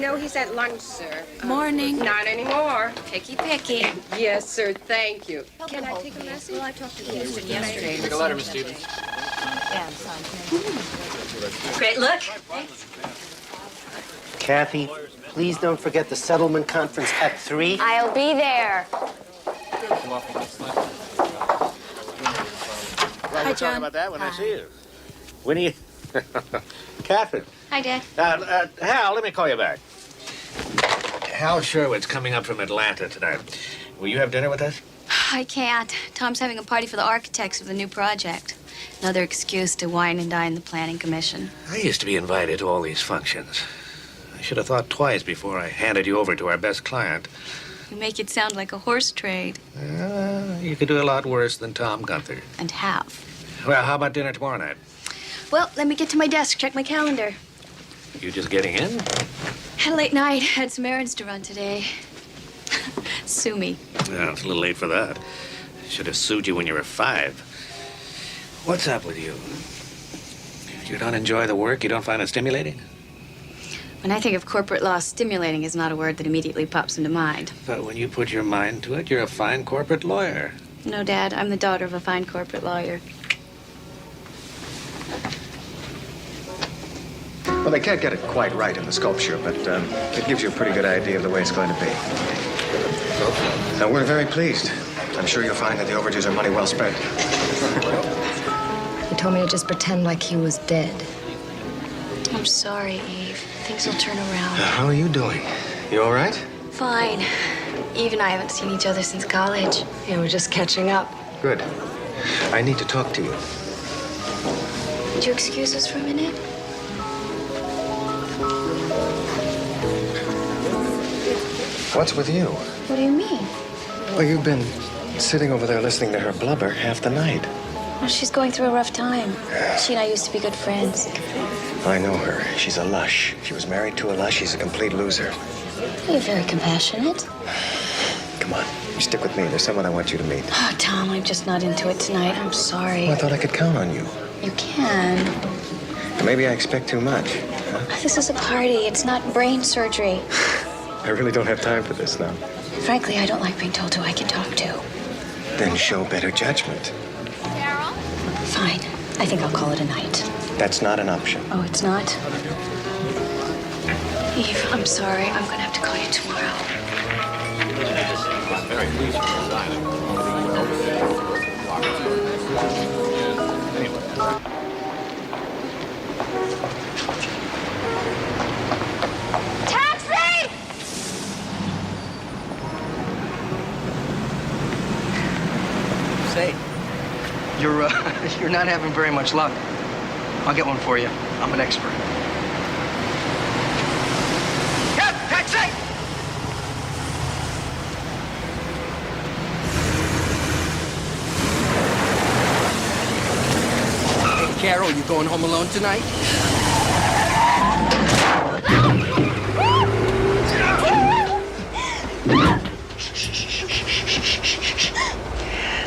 No, he's at lunch, sir. Morning. Not anymore. Picky. Yes, sir. Thank you. Can I take a message? Well, I talked to Houston yesterday. Take a letter, Miss Stevens. Yeah, sorry. Great look. Kathy, please don't forget the settlement conference at 3. I'll be there. Well, we'll talk about that when I see you. Winnie, Catherine. Hi, Dad. Hal, let me call you back. Hal Sherwood's coming up from Atlanta tonight. Will you have dinner with us? I can't. Tom's having a party for the architects of the new project. Another excuse to wine and dine the planning commission. I used to be invited to all these functions. I should have thought twice before I handed you over to our best client. You make it sound like a horse trade. You could do a lot worse than Tom Gunther. And have. Well, how about dinner tomorrow night? Well, let me get to my desk, check my calendar. You just getting in? Had a late night, had some errands to run today. Sue me. Yeah, it's a little late for that. Should have sued you when you were 5. What's up with you? You don't enjoy the work? You don't find it stimulating? When I think of corporate law, stimulating is not a word that immediately pops into mind. But when you put your mind to it, you're a fine corporate lawyer. No, Dad, I'm the daughter of a fine corporate lawyer. Well, they can't get it quite right in the sculpture, but it gives you a pretty good idea of the way it's going to be. Now, we're very pleased. I'm sure you'll find that the overages are money well spent. He told me to just pretend like he was dead. I'm sorry, Eve. Things will turn around. How are you doing? You all right? Fine. Eve and I haven't seen each other since college. Yeah, we're just catching up. Good. I need to talk to you. Would you excuse us for a minute? What's with you? What do you mean? Well, you've been sitting over there listening to her blubber half the night. Well, she's going through a rough time. She and I used to be good friends. I know her. She's a lush. She was married to a lush. She's a complete loser. You're very compassionate. Come on, you stick with me. There's someone I want you to meet. Oh, Tom, I'm just not into it tonight. I'm sorry. Well, I thought I could count on you. You can. Maybe I expect too much. Huh? This is a party. It's not brain surgery. I really don't have time for this now. Frankly, I don't like being told who I can talk to. Then show better judgment. Carol? Fine. I think I'll call it a night. That's not an option. Oh, it's not? Eve, I'm sorry. I'm going to have to call you tomorrow. Very pleased with Taxi! Say, you're not having very much luck. I'll get one for you. I'm an expert. Yeah, taxi! Hey, Carol, you going home alone tonight?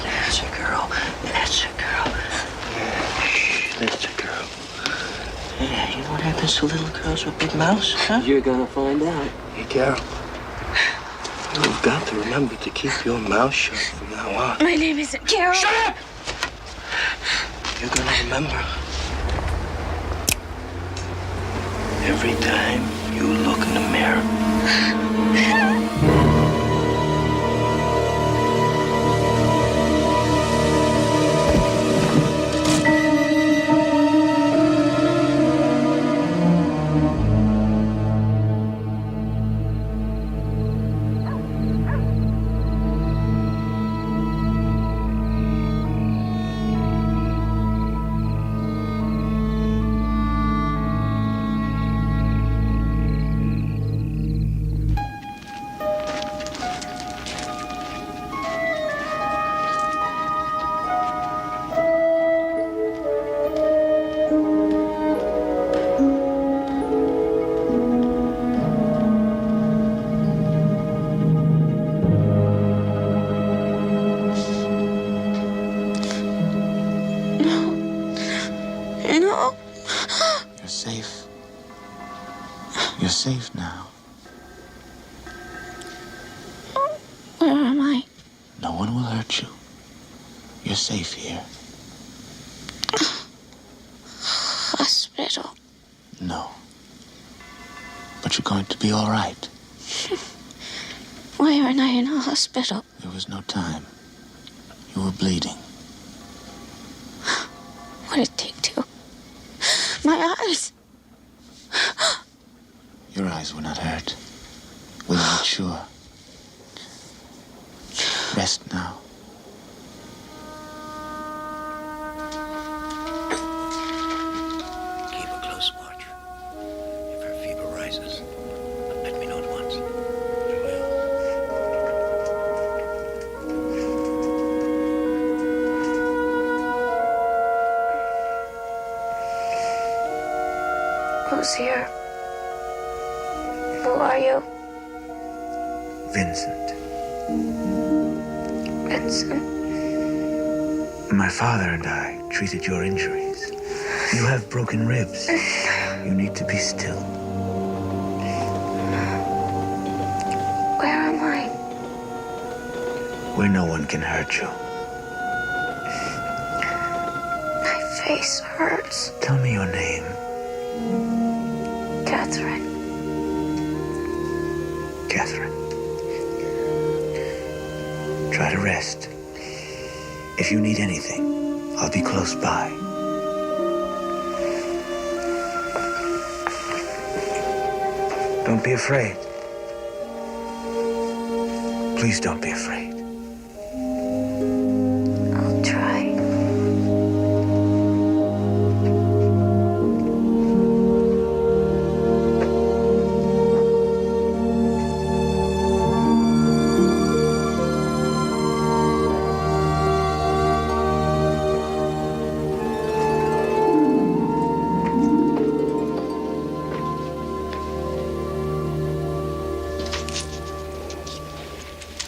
That's a girl. That's a girl. That's a girl. Yeah, you know what happens to little girls with big mouths, huh? You're gonna find out. Hey, Carol. You've got to remember to keep your mouth shut from now on. My name isn't Carol. Shut up! You're gonna remember. Every time you look in the mirror. You're safe. You're safe now. one will hurt you. You're safe here. Hospital. No. But you're going to be all right. Why aren't I in a hospital? There was no time. You were bleeding. What did it take to? My eyes. Your eyes were not hurt. We weren't sure. Rest now. Keep a close watch. If her fever rises, let me know at once. Who's here? Who are you? Vincent. Vincent. My father and I treated your injuries. You have broken ribs. You need to be still. Where am I? Where no one can hurt you. My face hurts. Tell me your name. Catherine. Catherine. Try to rest. If you need anything, I'll be close by. Don't be afraid. Please don't be afraid. I'll try.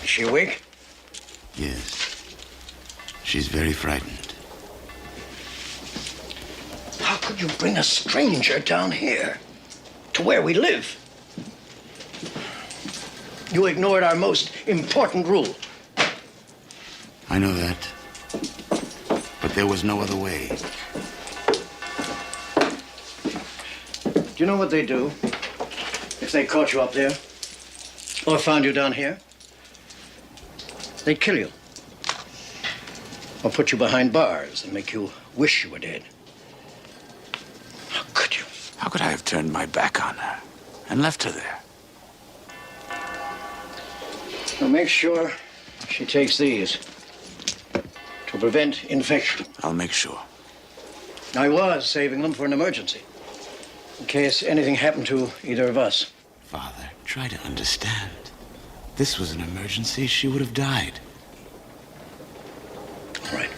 Is she awake? Yes. She's very frightened. How could you bring a stranger down here? To where we live? You ignored our most important rule. I know that. But there was no other way. Do you know what they do if they caught you up there? Or found you down here? They'd kill you. Or put you behind bars and make you wish you were dead. How could you? How could I have turned my back on her and left her there? Now make sure she takes these to prevent infection. I'll make sure. I was saving them for an emergency, in case anything happened to either of us. Father, try to understand. This was an emergency. She would have died. All right.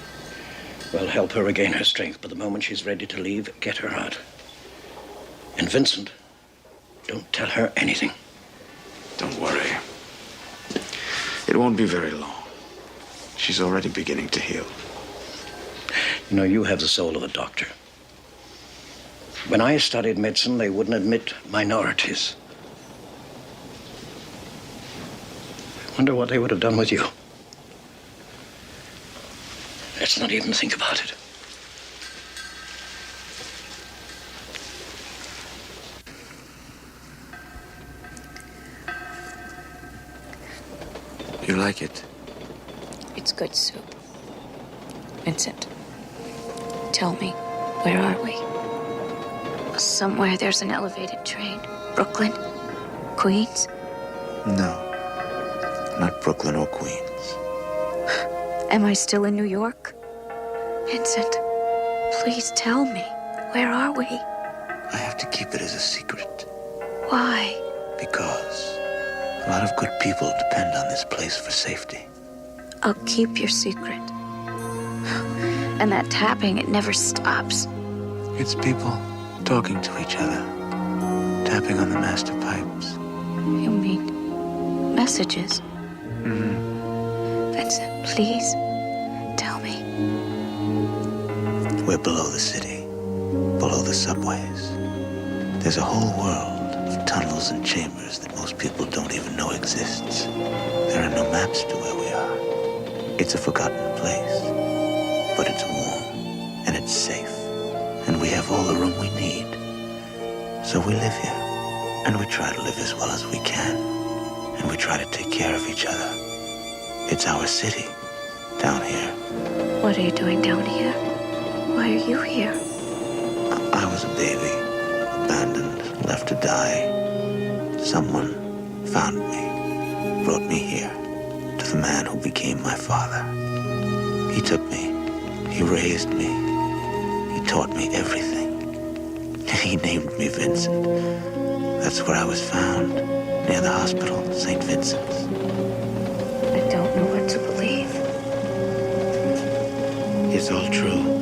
Well, help her regain her strength, but the moment she's ready to leave, get her out. And Vincent, don't tell her anything. Don't worry. It won't be very long. She's already beginning to heal. You know, you have the soul of a doctor. When I studied medicine, they wouldn't admit minorities. I wonder what they would have done with you. Let's not even think about it. You like it? It's good soup. Vincent, tell me, where are we? Somewhere there's an elevated train. Brooklyn? Queens? No. Not Brooklyn or Queens. Am I still in New York? Vincent, please tell me. Where are we? I have to keep it as a secret. Why? Because a lot of good people depend on this place for safety. I'll keep your secret. And that tapping, it never stops. It's people talking to each other, tapping on the master pipes. You mean messages? Mm-hmm. Vincent, please, tell me. We're below the city, below the subways. There's a whole world of tunnels and chambers that most people don't even know exists. There are no maps to where we are. It's a forgotten place, but it's warm and it's safe, and we have all the room we need. So we live here, and we try to live as well as we can, and we try to take care of each other. It's our city down here. What are you doing down here? Why are you here? I was a baby, abandoned, left to die. Someone found me, brought me here, to the man who became my father. He took me, he raised me, he taught me everything. And he named me Vincent. That's where I was found, near the hospital, St. Vincent's. I don't know what to believe. It's all true.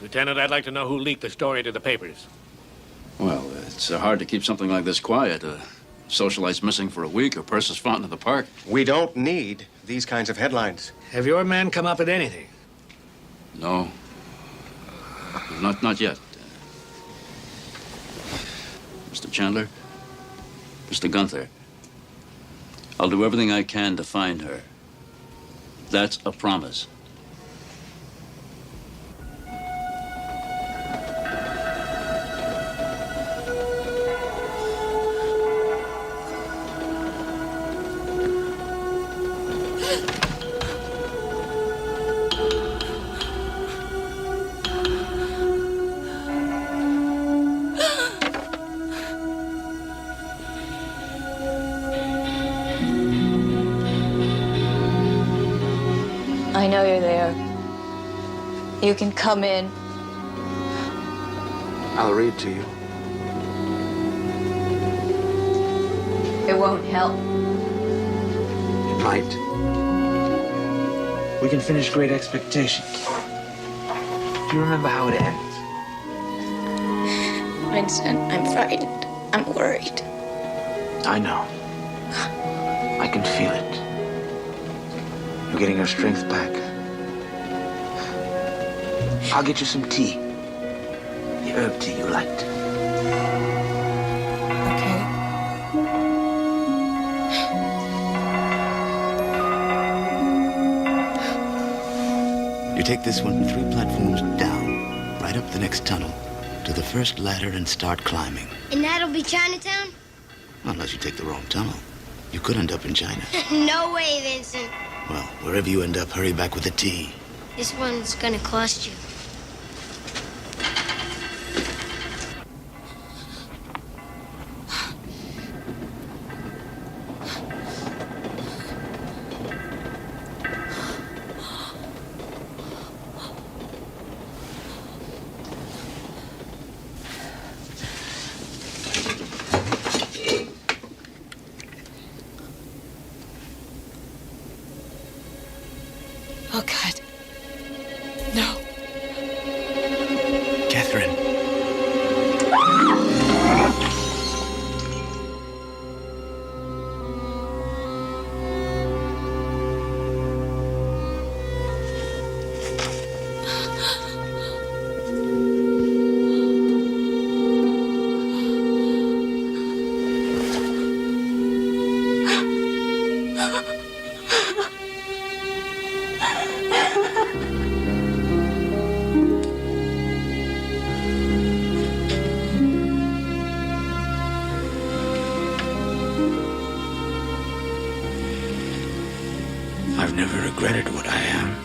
Lieutenant, I'd like to know who leaked the story to the papers. Well, it's hard to keep something like this quiet. A socialite's missing for a week, or purse is found in the park. We don't need these kinds of headlines. Have your men come up with anything? No. Not yet. Mr. Chandler, Mr. Gunther, I'll do everything I can to find her. That's a promise. I know you're there. You can come in. I'll read to you. It won't help. It might. We can finish Great Expectations. Do you remember how it ends? Vincent, I'm frightened. I'm worried. I know. I can feel it. You're getting your strength back. I'll get you some tea. The herb tea you liked. Okay. You take this one 3 platforms down, right up the next tunnel, to the first ladder and start climbing. And that'll be Chinatown? Unless you take the wrong tunnel. You could end up in China. No way, Vincent. Well, wherever you end up, hurry back with the tea. This one's gonna cost you. Oh, God. No. Catherine. I've never regretted what I am.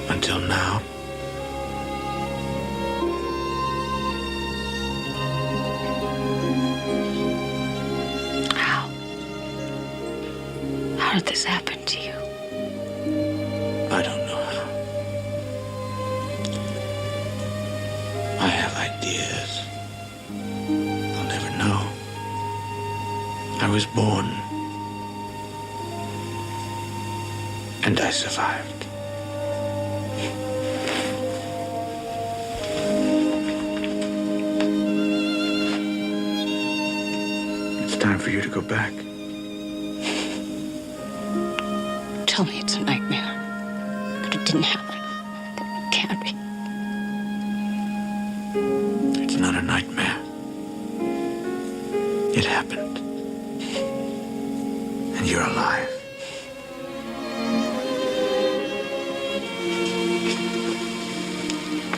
Until now. How did this happen to you? I don't know how. I have ideas. I'll never know. I was born. And I survived. It's time for you to go back. Tell me it's a nightmare. That it didn't happen. Henry. It's not a nightmare. It happened. And you're alive.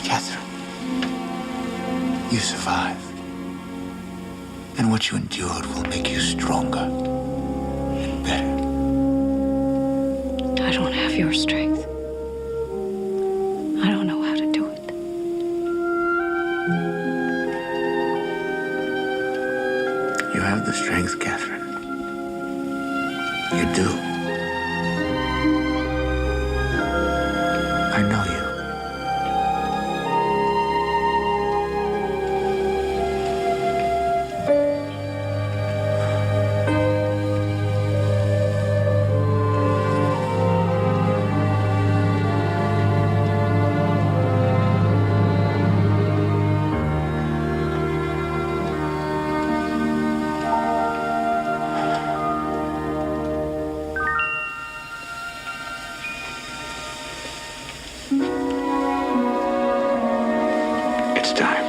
Catherine, you survived. And what you endured will make you stronger and better. I don't have your strength. I don't know how to do it. You have the strength, Catherine. You do. I know you. It's time.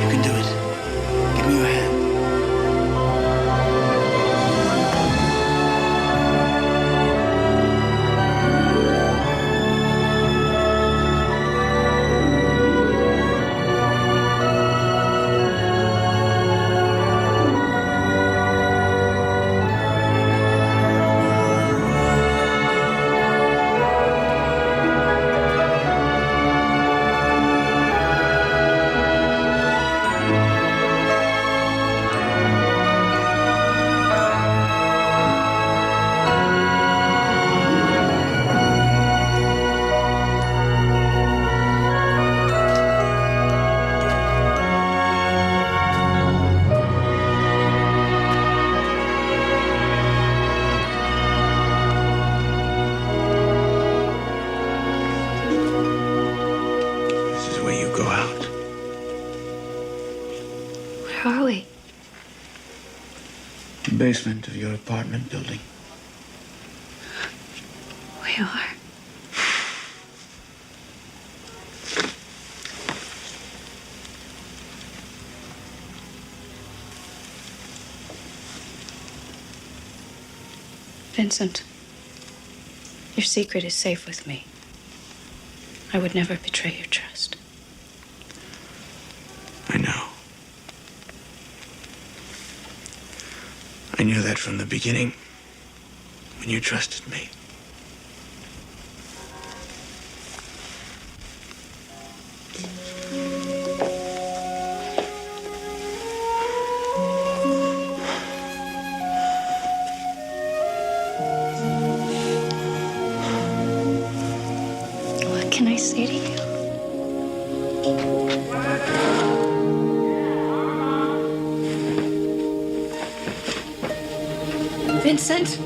You can do it. Give me your hand. This is where you go out. Where are we? The basement of your apartment building. We are. Vincent, your secret is safe with me. I would never betray your trust. I know. I knew that from the beginning, when you trusted me. What can I say to you? Vincent?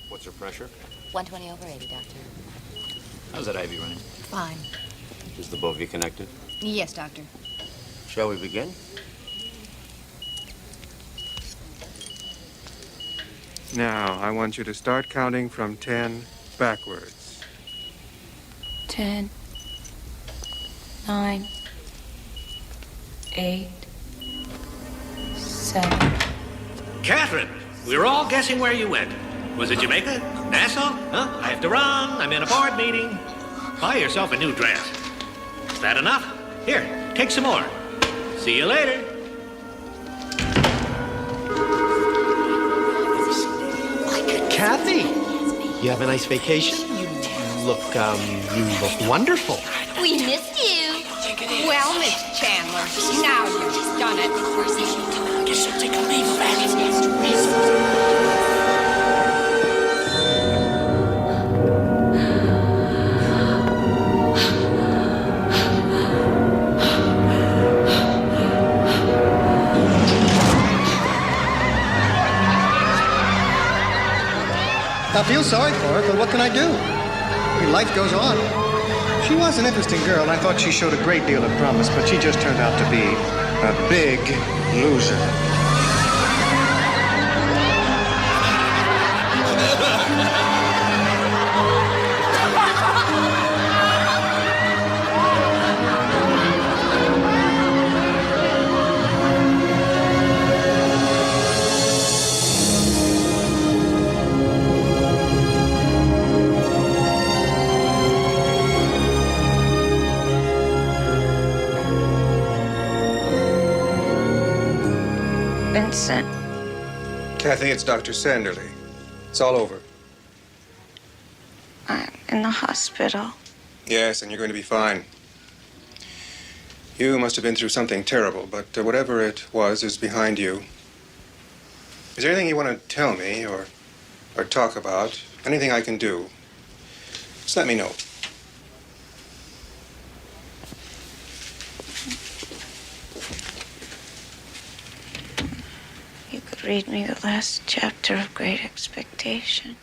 What's her pressure? 120 over 80, Doctor. How's that IV running? Fine. Is the bovie connected? Yes, Doctor. Shall we begin? Now, I want you to start counting from 10 backwards. 10, 9, 8, 7. Catherine, we were all guessing where you went. Was it Jamaica? That's all? Huh? I have to run. I'm in a board meeting. Buy yourself a new dress. Is that enough? Here, take some more. See you later. Kathy, you have a nice vacation? You look wonderful. We missed you. Well, Miss Chandler, now you've done it. I guess I'll take a leave of absence. I feel sorry for her, but what can I do? I mean, life goes on. She was an interesting girl, and I thought she showed a great deal of promise, but she just turned out to be a big loser. Vincent. Kathy, it's Dr. Sanderly. It's all over. I'm in the hospital. Yes, and you're going to be fine. You must have been through something terrible, but whatever it was is behind you. Is there anything you want to tell me or talk about? Anything I can do? Just let me know. You could read me the last chapter of Great Expectations.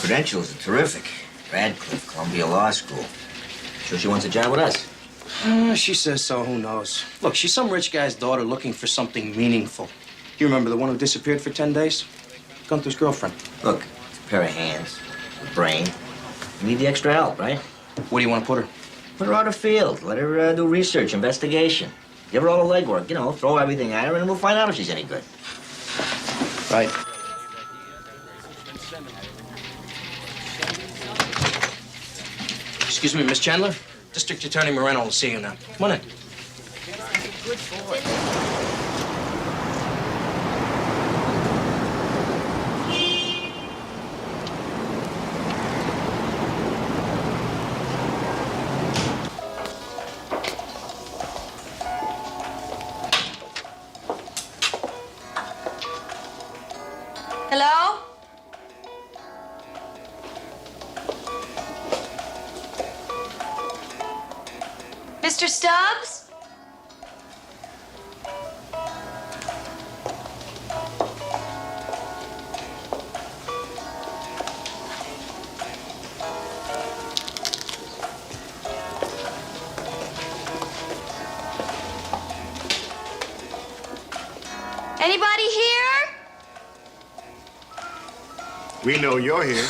Credentials are terrific. Radcliffe, Columbia Law School. Sure she wants a job with us? She says so, who knows? Look, she's some rich guy's daughter looking for something meaningful. You remember the one who disappeared for 10 days? Gunther's girlfriend. Look, it's a pair of hands, a brain. You need the extra help, right? Where do you want to put her? Put her out of field. Let her do research, investigation. Give her all the legwork, throw everything at her, and we'll find out if she's any good. Right. Excuse me, Miss Chandler? District Attorney Moreno will see you now. Come on in. Good boy. Hello? Mr. Stubbs? Anybody here? We know you're here.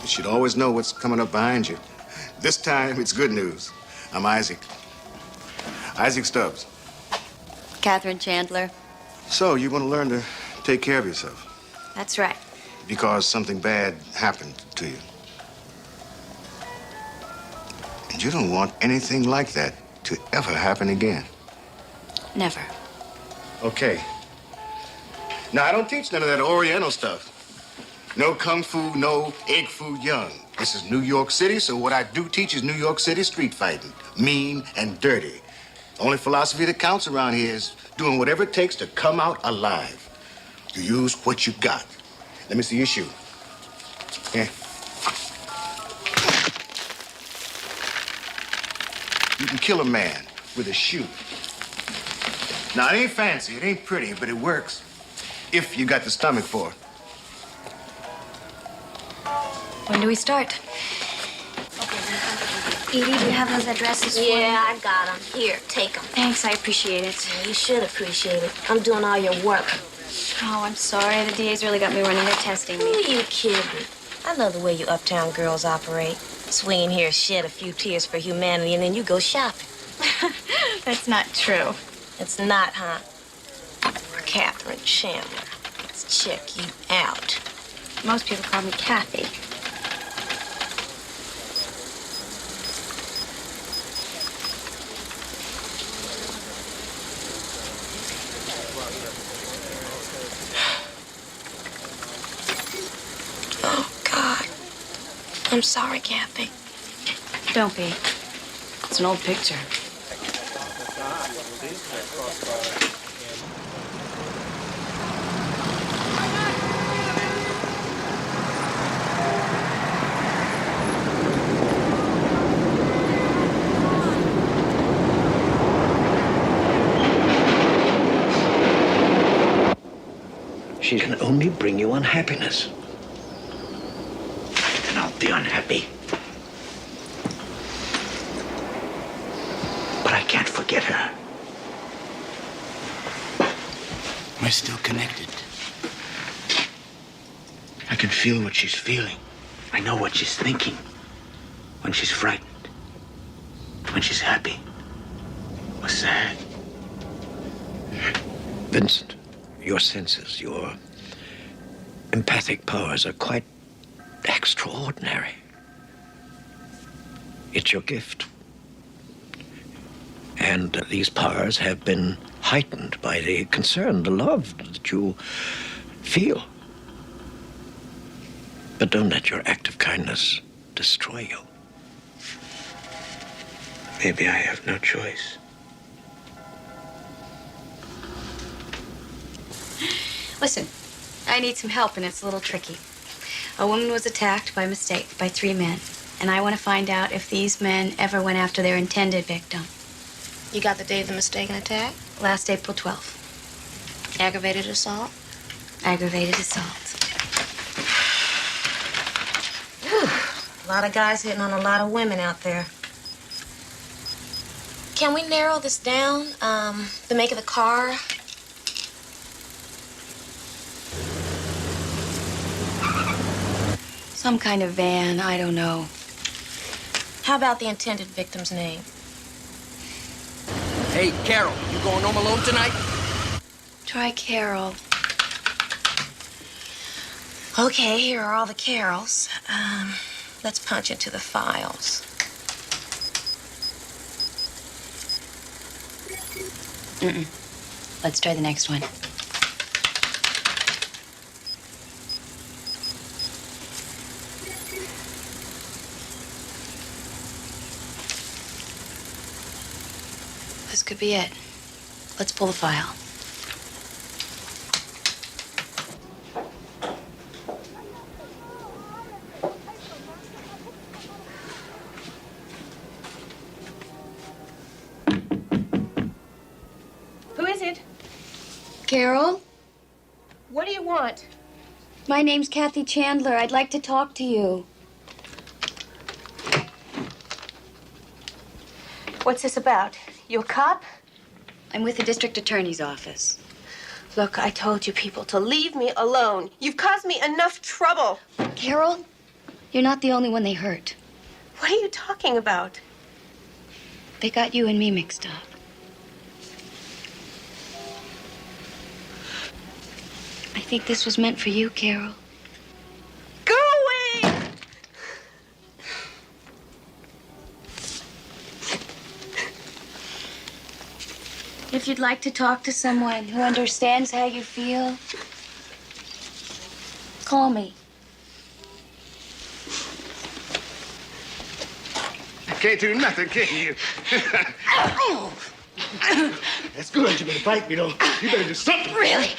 You should always know what's coming up behind you. This time, it's good news. I'm Isaac. Isaac Stubbs. Catherine Chandler. So, you want to learn to take care of yourself That's right. because something bad happened to you. And you don't want anything like that to ever happen again. Never. Okay. Now, I don't teach none of that Oriental stuff. No kung fu, no egg foo young. This is New York City, so what I do teach is New York City street fighting. Mean and dirty. The only philosophy that counts around here is doing whatever it takes to come out alive. You use what you got. Let me see your shoe. Yeah. You can kill a man with a shoe. Now, it ain't fancy, it ain't pretty, but it works. If you got the stomach for it. When do we start? Edie, do you have those addresses for me? Yeah, I got them. Here, take them. Thanks, I appreciate it. You should appreciate it. I'm doing all your work. Oh, I'm sorry. The DA's really got me running. They're testing Who me. are you kidding? I love the way you uptown girls operate. Swinging here, shed a few tears for humanity, and then you go shopping. That's not true. It's not, huh? Catherine Chandler. Let's check you out. Most people call me Kathy. Oh, God. I'm sorry, Kathy. Don't be. It's an old picture. She can only bring you unhappiness. Then I'll be unhappy. But I can't forget her. We're still connected. I can feel what she's feeling. I know what she's thinking. When she's frightened. When she's happy. Or sad. Vincent, your senses, your empathic powers are quite extraordinary. It's your gift. And these powers have been heightened by the concern, the love that you feel. But don't let your act of kindness destroy you. Maybe I have no choice. Listen, I need some help, and it's a little tricky. A woman was attacked by mistake by 3 men, and I want to find out if these men ever went after their intended victim. You got the day of the mistaken attack? Last April 12th. Aggravated assault? Aggravated assault. A lot of guys hitting on a lot of women out there. Can we narrow this down? The make of the car? Some kind of van, I don't know. How about the intended victim's name? Hey, Carol, you going home alone tonight? Try Carol. Okay, here are all the Carols. Let's punch into the files. Let's try the next one. This could be it. Let's pull the file. Who is it? Carol? What do you want? My name's Cathy Chandler. I'd like to talk to you. What's this about? You a cop? I'm with the district attorney's office. Look, I told you people to leave me alone. You've caused me enough trouble. Carol, you're not the only one they hurt. What are you talking about? They got you and me mixed up. I think this was meant for you, Carol. Go away! If you'd like to talk to someone who understands how you feel, call me. Can't do nothing, can you? That's good. You better fight me, though. You better do something. Really?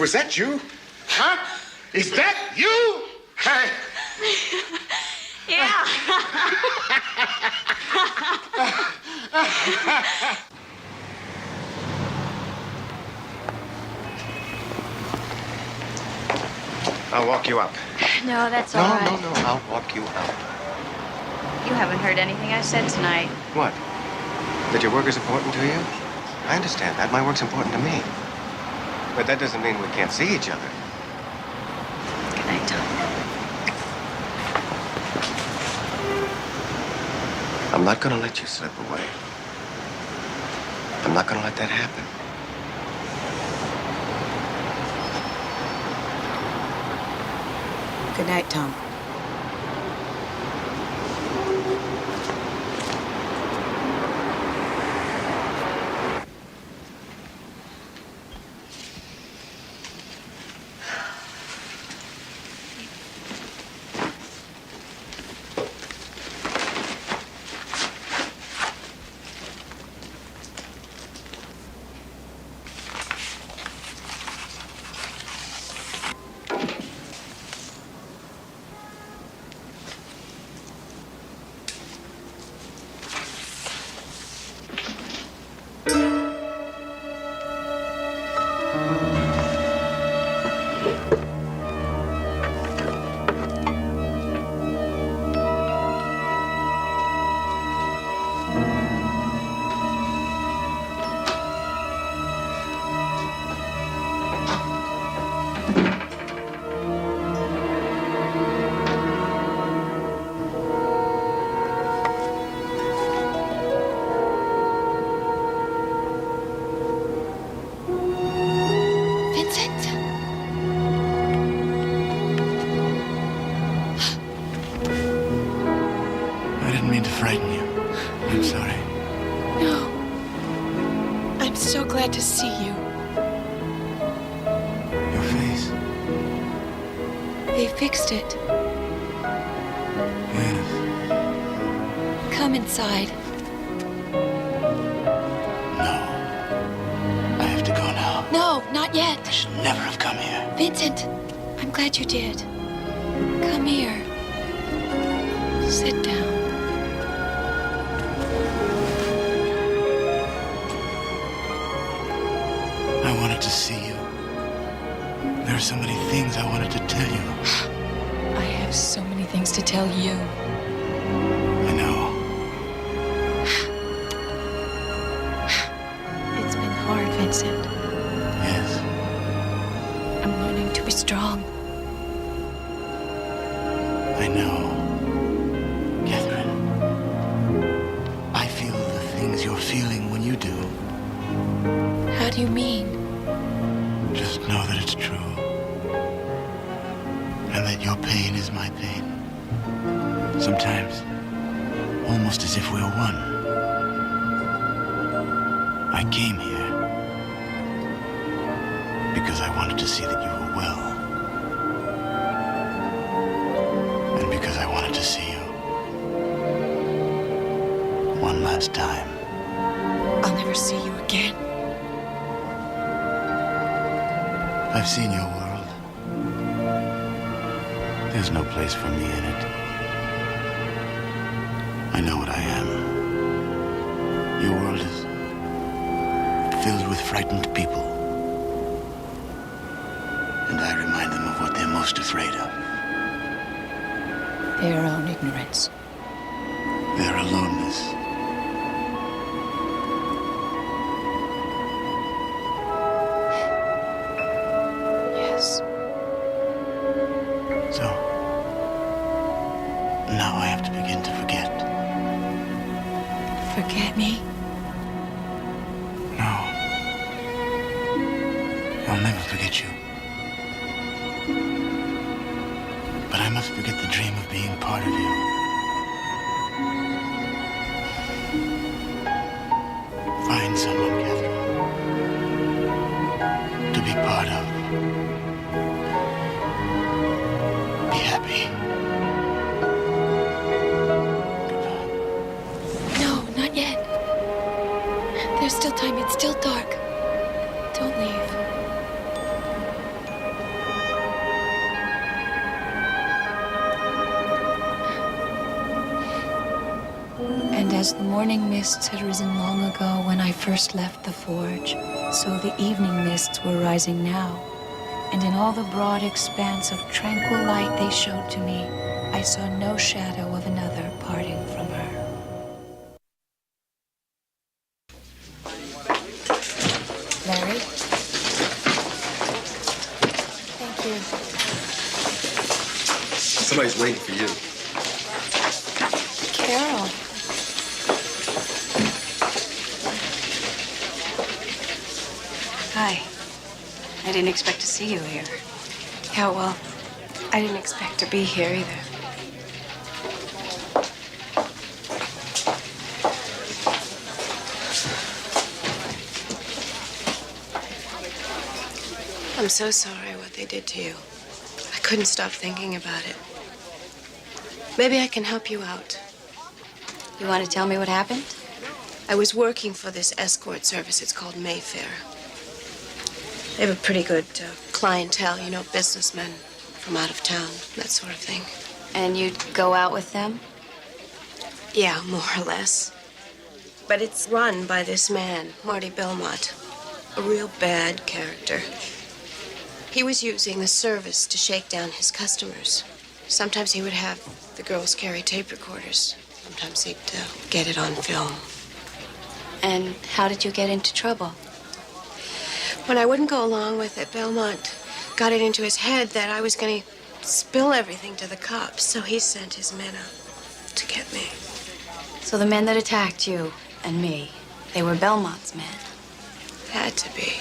Was that you? Huh? Is that you? Hey. Yeah. I'll walk you up. No, that's all right. No, I'll walk you up. You haven't heard anything I said tonight. What? That your work is important to you? I understand that. My work's important to me. But that doesn't mean we can't see each other. Good night, Tom. I'm not gonna let you slip away. I'm not gonna let that happen. Good night, Tom. To see you. Your face? They fixed it. Yes. Come inside. No. I have to go now. No, not yet. I should never have come here. Vincent, I'm glad you did. Come here. Sit down. I wanted to see you. There are so many things I wanted to tell you. I have so many things to tell you. I know. It's been hard, Vincent. Yes. I'm learning to be strong. I know. Catherine. I feel the things you're feeling when you do. How do you mean? Just know that it's true. And that your pain is my pain. Sometimes, almost as if we're one. I came here because I wanted to see that you were well. And because I wanted to see you one last time. I'll never see you again. I've seen your world. There's no place for me in it. I know what I am. Your world is filled with frightened people. And I remind them of what they're most afraid of. Their own ignorance. Their aloneness. Yes. So, now I have to begin to forget. Forget me? No. I'll never forget you. But I must forget the dream of being part of you. Find someone, Catherine, to be part of. Be happy. No, not yet. There's still time. It's still dark. Don't leave. as the morning mists had risen long ago when I first left the forge, so the evening mists were rising now. And in all the broad expanse of tranquil light they showed to me, I saw no shadow of another parting from her. Larry? Thank you. Somebody's waiting for you. Carol. Hi. I didn't expect to see you here. Yeah, well, I didn't expect to be here either. I'm so sorry what they did to you. I couldn't stop thinking about it. Maybe I can help you out. You want to tell me what happened? I was working for this escort service. It's called Mayfair. They have a pretty good clientele, you know, businessmen from out of town, that sort of thing. And you'd go out with them? Yeah, more or less. But it's run by this man, Marty Belmont, a real bad character. He was using the service to shake down his customers. Sometimes he would have the girls carry tape recorders. Sometimes he'd get it on film. And how did you get into trouble? When I wouldn't go along with it, Belmont got it into his head that I was going to spill everything to the cops, so he sent his men out to get me. So the men that attacked you and me, they were Belmont's men? Had to be.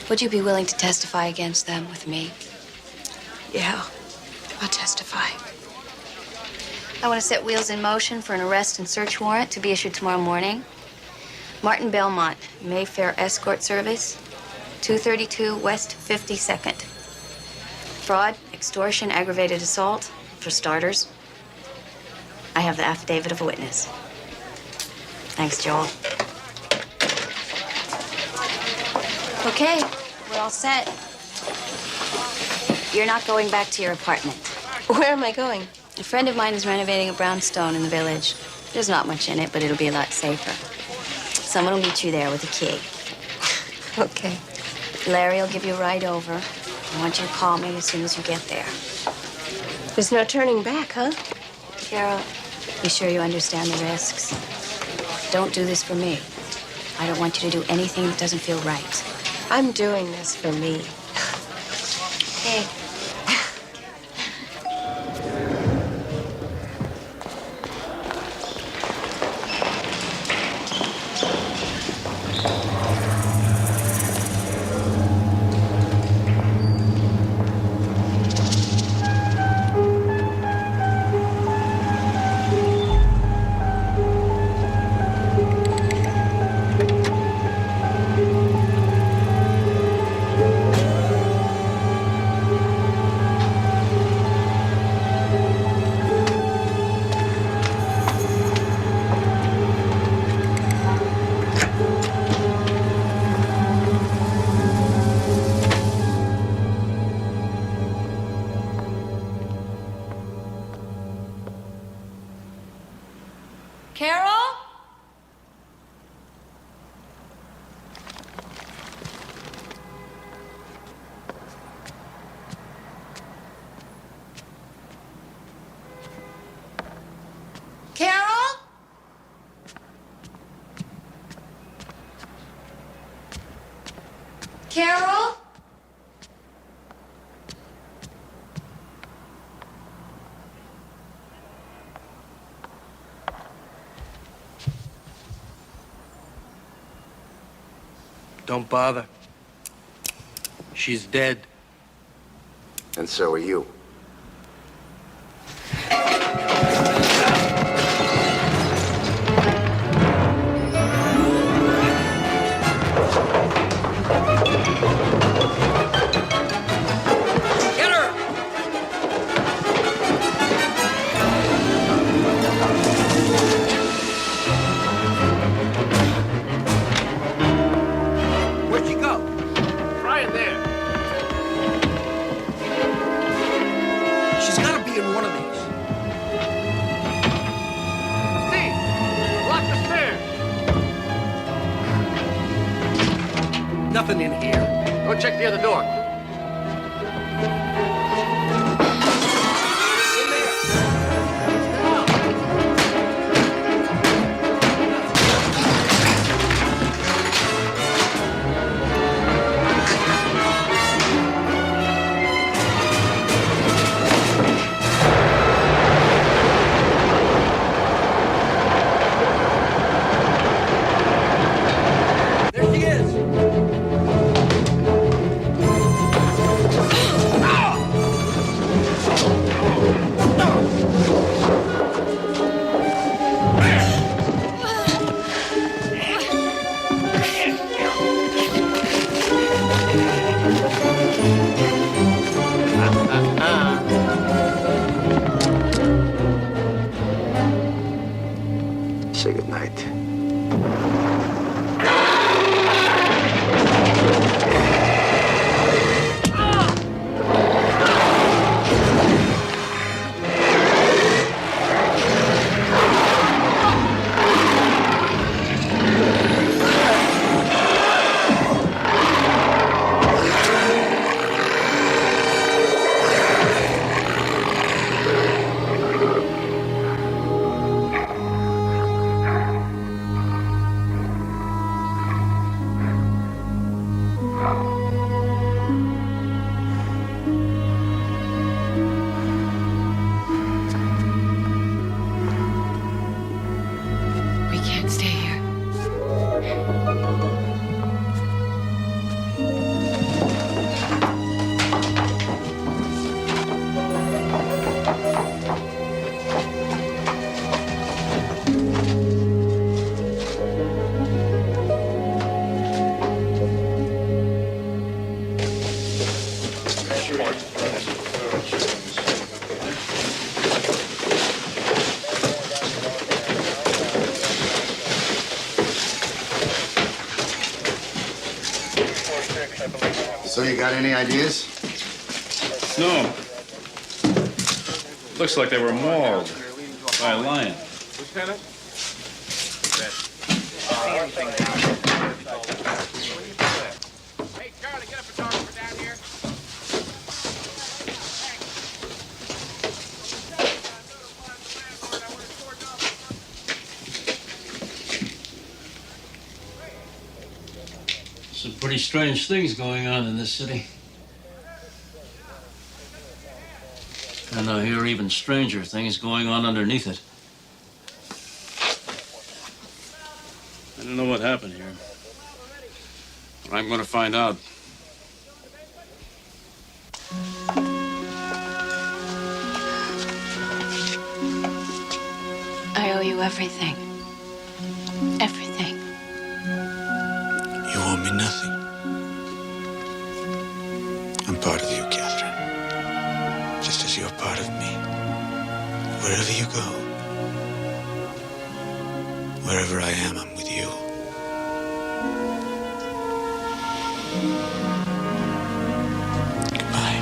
Would you be willing to testify against them with me? Yeah, I'll testify. I want to set wheels in motion for an arrest and search warrant to be issued tomorrow morning. Martin Belmont, Mayfair Escort Service, 232 West 52nd. Fraud, extortion, aggravated assault, for starters. I have the affidavit of a witness. Thanks, Joel. Okay, we're all set. You're not going back to your apartment. Where am I going? A friend of mine is renovating a brownstone in the village. There's not much in it, but it'll be a lot safer. Someone will meet you there with a key. Okay. Larry will give you a ride over. I want you to call me as soon as you get there. There's no turning back, huh? Carol, be sure you understand the risks. Don't do this for me. I don't want you to do anything that doesn't feel right. I'm doing this for me. Hey. Carol? Carol? Carol? Don't bother. She's dead. And so are you. Get her! Where'd she go? Right there. She's gotta be in one of these. Steve! Nothing in here. Go check the other door. Say goodnight. We can't stay here. So you got any ideas? No. Looks like they were mauled by a lion. Lieutenant? Hey, Charlie, get a photographer down here. Some pretty strange things going on in this city. And I hear even stranger things going on underneath it. I don't know what happened here. But I'm going to find out. I owe you everything. Everything. You owe me nothing. I'm part of you, Catherine. Just as you're part of me. Wherever you go, wherever I am, I'm with you. Goodbye.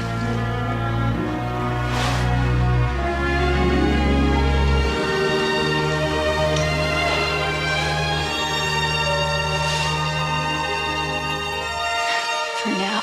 For now.